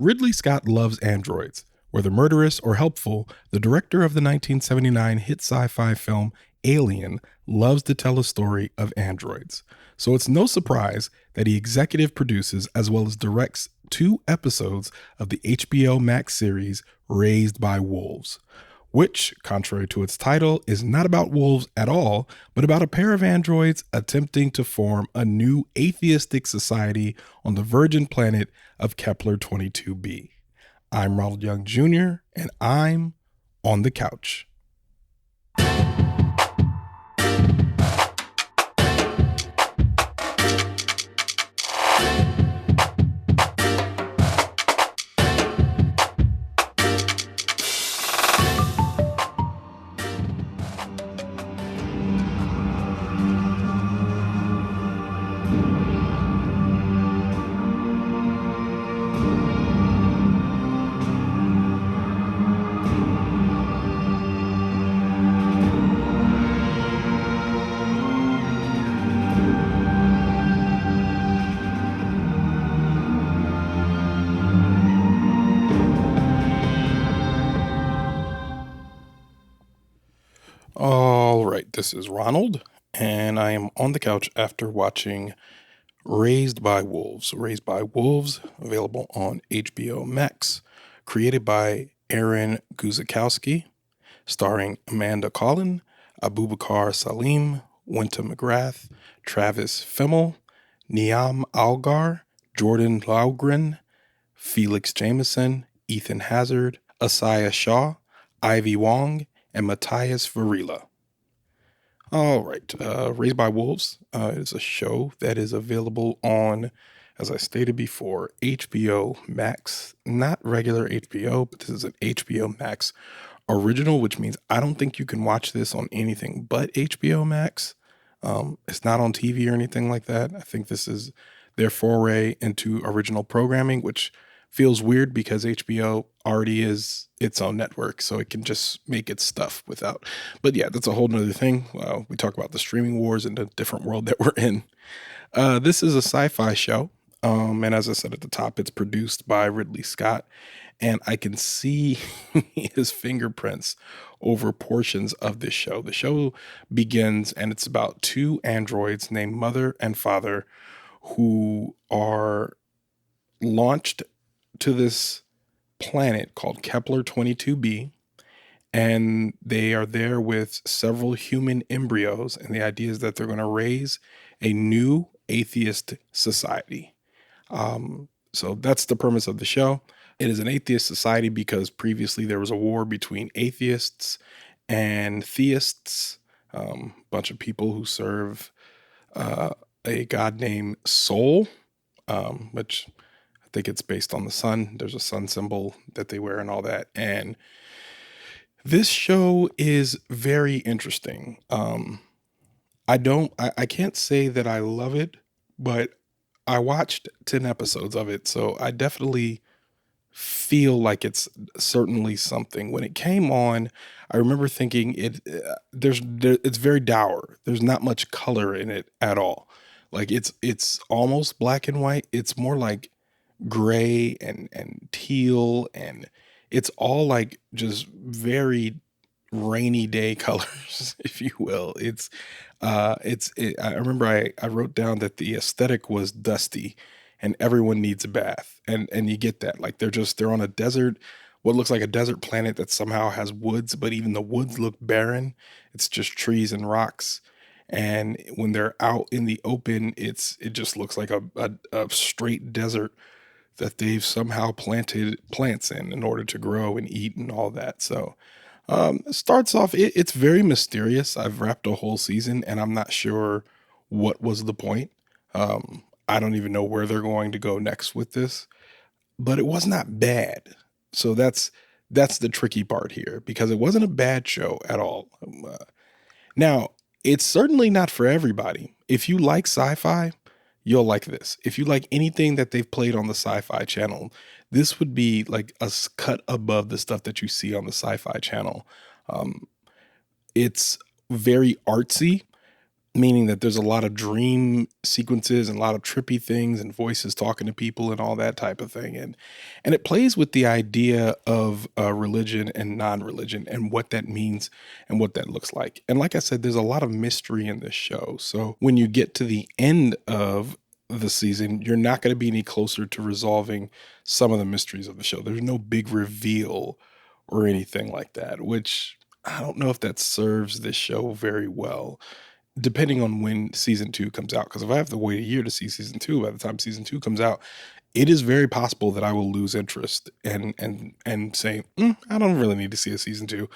Ridley Scott loves androids. Whether murderous or helpful, the director of the 1979 hit sci-fi film Alien loves to tell a story of androids. So it's no surprise that he executive produces as well as directs 2 episodes of the HBO Max series Raised by Wolves, which, contrary to its title, is not about wolves at all, but about a pair of androids attempting to form a new atheistic society on the virgin planet of Kepler 22b. I'm Ronald Young Jr., and I'm on the couch. All right, this is Ronald, and I am on the couch after watching Raised by Wolves. Raised by Wolves, available on HBO Max, created by Aaron Guzikowski, starring Amanda Collin, Abubakar Salim, Winta McGrath, Travis Fimmel, Niamh Algar, Jordan Loughran, Felix Jamieson, Ethan Hazzard, Aasiya Shah, Ivy Wong, and Matias Varela. All right, Raised by Wolves is a show that is available on, as I stated before, HBO Max. Not regular HBO, but this is an HBO Max original, which means I don't think you can watch this on anything but HBO Max. It's not on TV or anything like that. I think this is their foray into original programming, which feels weird because HBO already is its own network, so it can just make its stuff without. But yeah, that's a whole nother thing. We talk about the streaming wars and the different world that we're in. This is a sci-fi show, and as I said at the top, it's produced by Ridley Scott, and I can see his fingerprints over portions of this show. The show begins, and it's about 2 androids named Mother and Father who are launched to this planet called Kepler 22b, and they are there with several human embryos, and the idea is that they're going to raise a new atheist society. So that's the premise of the show. It is an atheist society because previously there was a war between atheists and theists, a bunch of people who serve a god named Sol, which I think it's based on the sun. There's a sun symbol that they wear and all that. And this show is very interesting. I can't say that I love it, but I watched 10 episodes of it. So I definitely feel like it's certainly something. When it came on, I remember thinking it's very dour. There's not much color in it at all. Like it's almost black and white. It's more like gray and teal, and it's all like just very rainy day colors, if you will. I remember I wrote down that the aesthetic was dusty and everyone needs a bath, and you get that. Like they're on a desert, what looks like a desert planet that somehow has woods, but even the woods look barren. It's just trees and rocks. And when they're out in the open, it just looks like a straight desert that they've somehow planted plants in order to grow and eat and all that. So it starts off, it's very mysterious. I've wrapped a whole season and I'm not sure what was the point. I don't even know where they're going to go next with this, but it was not bad. So that's the tricky part here, because it wasn't a bad show at all. Now, it's certainly not for everybody. If you like sci-fi, you'll like this. If you like anything that they've played on the Sci-Fi Channel, this would be like a cut above the stuff that you see on the Sci-Fi Channel. It's very artsy. meaning that there's a lot of dream sequences and a lot of trippy things and voices talking to people and all that type of thing. And it plays with the idea of religion and non-religion and what that means and what that looks like. And like I said, there's a lot of mystery in this show. So when you get to the end of the season, you're not going to be any closer to resolving some of the mysteries of the show. There's no big reveal or anything like that, which I don't know if that serves this show very well, depending on when season 2 comes out. Because if I have to wait a year to see season 2, by the time season 2 comes out, it is very possible that I will lose interest and say, I don't really need to see a season 2.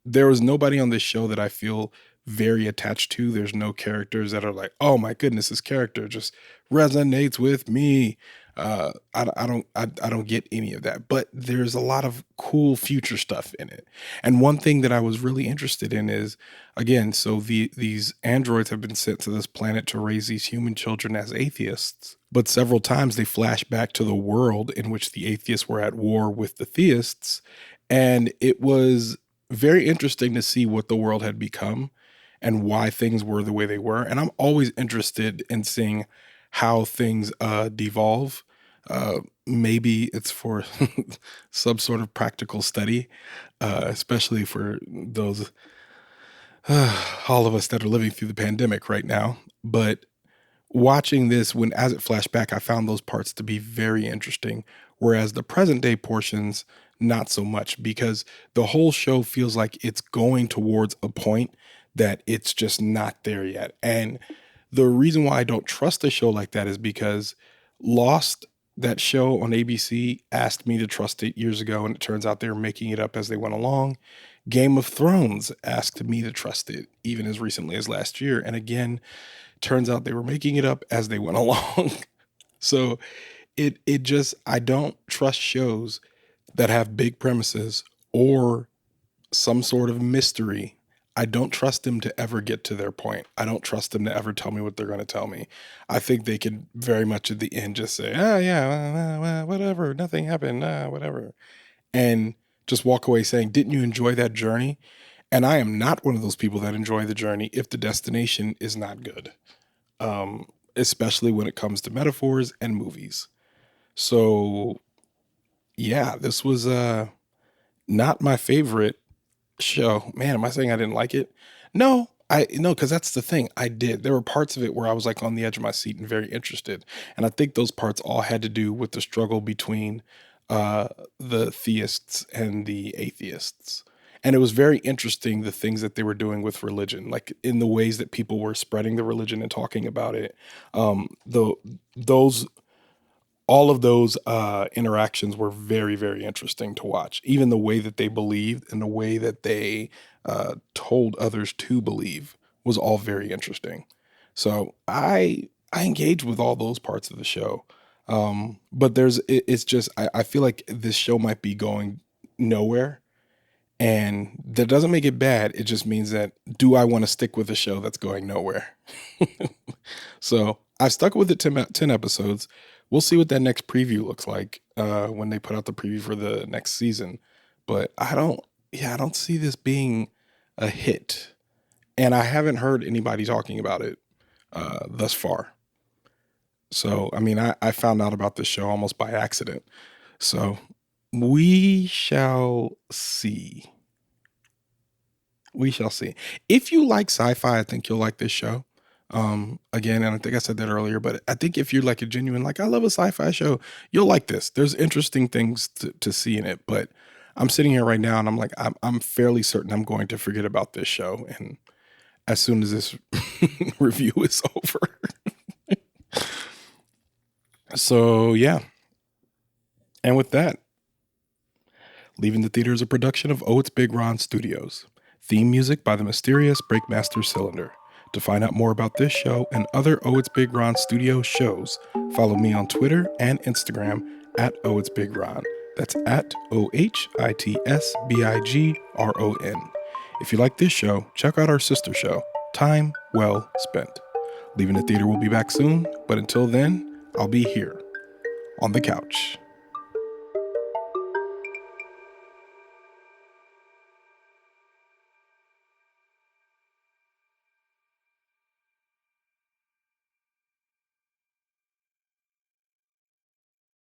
There is nobody on this show that I feel very attached to. There's no characters that are like, oh my goodness, this character just resonates with me. I don't get any of that, but there's a lot of cool future stuff in it. And one thing that I was really interested in is, again, so these androids have been sent to this planet to raise these human children as atheists, but several times they flash back to the world in which the atheists were at war with the theists. And it was very interesting to see what the world had become and why things were the way they were. And I'm always interested in seeing how things devolve. Maybe it's for some sort of practical study, especially for those, all of us that are living through the pandemic right now. But watching this, as it flashed back, I found those parts to be very interesting, whereas the present day portions, not so much, because the whole show feels like it's going towards a point that it's just not there yet. And the reason why I don't trust a show like that is because Lost, that show on ABC, asked me to trust it years ago, and it turns out they were making it up as they went along. Game of Thrones asked me to trust it even as recently as last year. And again, turns out they were making it up as they went along. So it just, I don't trust shows that have big premises or some sort of mystery. I don't trust them to ever get to their point. I don't trust them to ever tell me what they're going to tell me. I think they could very much at the end just say, yeah, whatever, nothing happened, whatever. And just walk away saying, didn't you enjoy that journey? And I am not one of those people that enjoy the journey if the destination is not good, especially when it comes to metaphors and movies. So, yeah, this was not my favorite show. Man, am I saying I didn't like it? No, because that's the thing. I did. There were parts of it where I was like on the edge of my seat and very interested. And I think those parts all had to do with the struggle between the theists and the atheists. And it was very interesting, the things that they were doing with religion, like in the ways that people were spreading the religion and talking about it. Those all of those interactions were very, very interesting to watch. Even the way that they believed and the way that they told others to believe was all very interesting. So I engaged with all those parts of the show. But it's just, I feel like this show might be going nowhere. And that doesn't make it bad. It just means that, do I want to stick with a show that's going nowhere? So I've stuck with it 10 episodes. We'll see what that next preview looks like when they put out the preview for the next season. But I don't see this being a hit. And I haven't heard anybody talking about it thus far. So, I mean, I found out about this show almost by accident. So we shall see. We shall see. If you like sci-fi, I think you'll like this show. Again, and I think I said that earlier, but I think if you're like a genuine, like, I love a sci-fi show, you'll like this. There's interesting things to see in it, but I'm sitting here right now and I'm like, I'm fairly certain I'm going to forget about this show. And as soon as this review is over. So yeah. And with that, Leaving the Theater is a production of ohitsBigRon Studios. Theme music by the mysterious Breakmaster Cylinder. To find out more about this show and other ohitsBigRon Studios shows, follow me on Twitter and Instagram at ohitsBigRon. That's at ohitsBigron. If you like this show, check out our sister show, Time Well Spent. Leaving the Theater will be back soon, but until then, I'll be here on the couch.